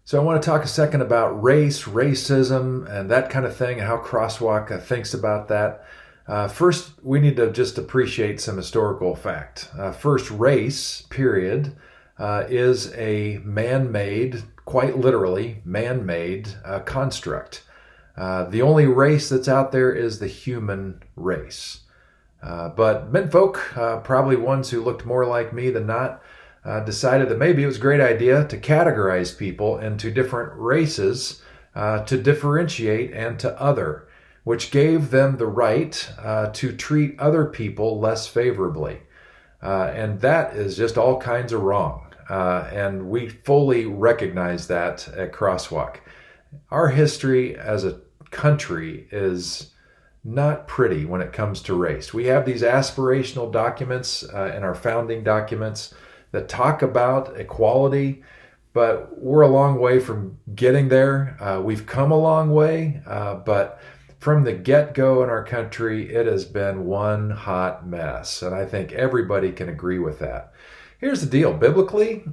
So I want to talk a second about race, racism, and that kind of thing, and how Crosswalk thinks about that. First, we need to just appreciate some historical fact. First, race, period, is a man-made, quite literally, man-made construct. The only race that's out there is the human race. But menfolk, probably ones who looked more like me than not, decided that maybe it was a great idea to categorize people into different races to differentiate and to other, which gave them the right to treat other people less favorably. And that is just all kinds of wrong. And we fully recognize that at Crosswalk. Our history as a country is not pretty when it comes to race. We have these aspirational documents in our founding documents that talk about equality, but we're a long way from getting there. We've come a long way, but from the get-go in our country, it has been one hot mess, and I think everybody can agree with that. Here's the deal. Biblically,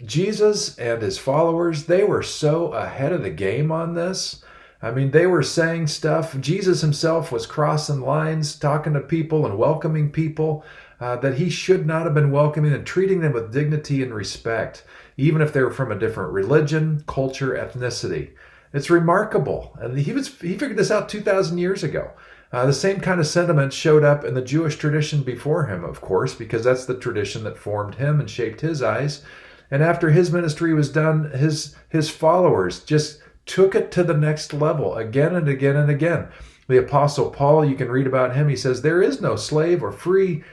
Jesus and his followers, they were so ahead of the game on this. I mean, they were saying stuff. Jesus himself was crossing lines, talking to people and welcoming people that he should not have been welcoming, and treating them with dignity and respect, even if they were from a different religion, culture, ethnicity. It's remarkable. And he figured this out 2,000 years ago. The same kind of sentiment showed up in the Jewish tradition before him, of course, because that's the tradition that formed him and shaped his eyes. And after his ministry was done, his followers just took it to the next level again and again and again. The Apostle Paul, you can read about him. He says, there is no slave or free,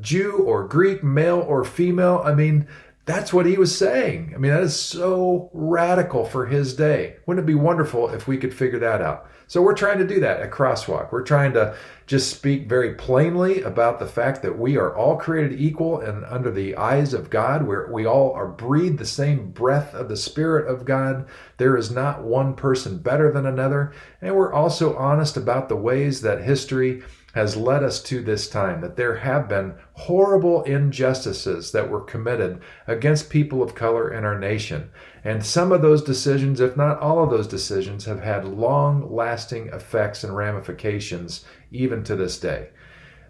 Jew or Greek, male or female. I mean, that's what he was saying. I mean, that is so radical for his day. Wouldn't it be wonderful if we could figure that out? So we're trying to do that at Crosswalk. We're trying to just speak very plainly about the fact that we are all created equal and under the eyes of God. We all are breathed the same breath of the Spirit of God. There is not one person better than another. And we're also honest about the ways that history has led us to this time, that there have been horrible injustices that were committed against people of color in our nation. And some of those decisions, if not all of those decisions, have had long-lasting effects and ramifications even to this day.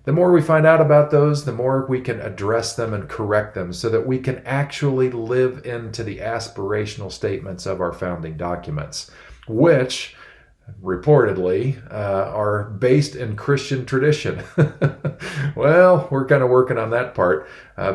The more we find out about those, the more we can address them and correct them so that we can actually live into the aspirational statements of our founding documents, which reportedly are based in Christian tradition. Well, we're kind of working on that part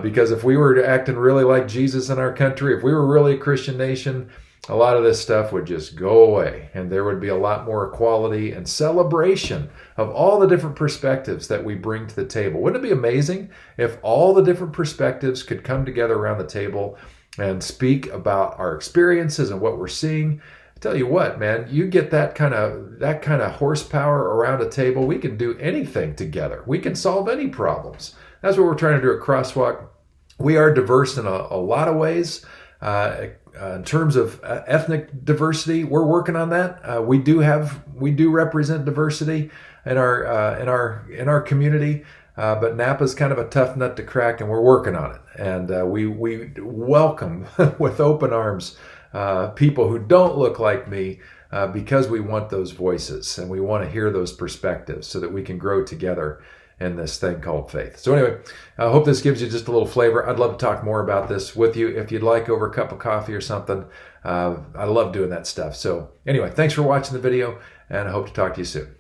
because if we were acting really like Jesus in our country, if we were really a Christian nation, a lot of this stuff would just go away, and there would be a lot more equality and celebration of all the different perspectives that we bring to the table. Wouldn't it be amazing if all the different perspectives could come together around the table and speak about our experiences and what we're seeing? Tell you what, man, you get that kind of horsepower around a table, we can do anything together. We can solve any problems. That's what we're trying to do at Crosswalk. We are diverse in a lot of ways. In terms of ethnic diversity, we're working on that. We do represent diversity in our community. But Napa's kind of a tough nut to crack, and we're working on it. And we welcome with open arms people who don't look like me because we want those voices and we want to hear those perspectives so that we can grow together in this thing called faith. So anyway, I hope this gives you just a little flavor. I'd love to talk more about this with you if you'd like, over a cup of coffee or something. I love doing that stuff. So anyway, thanks for watching the video, and I hope to talk to you soon.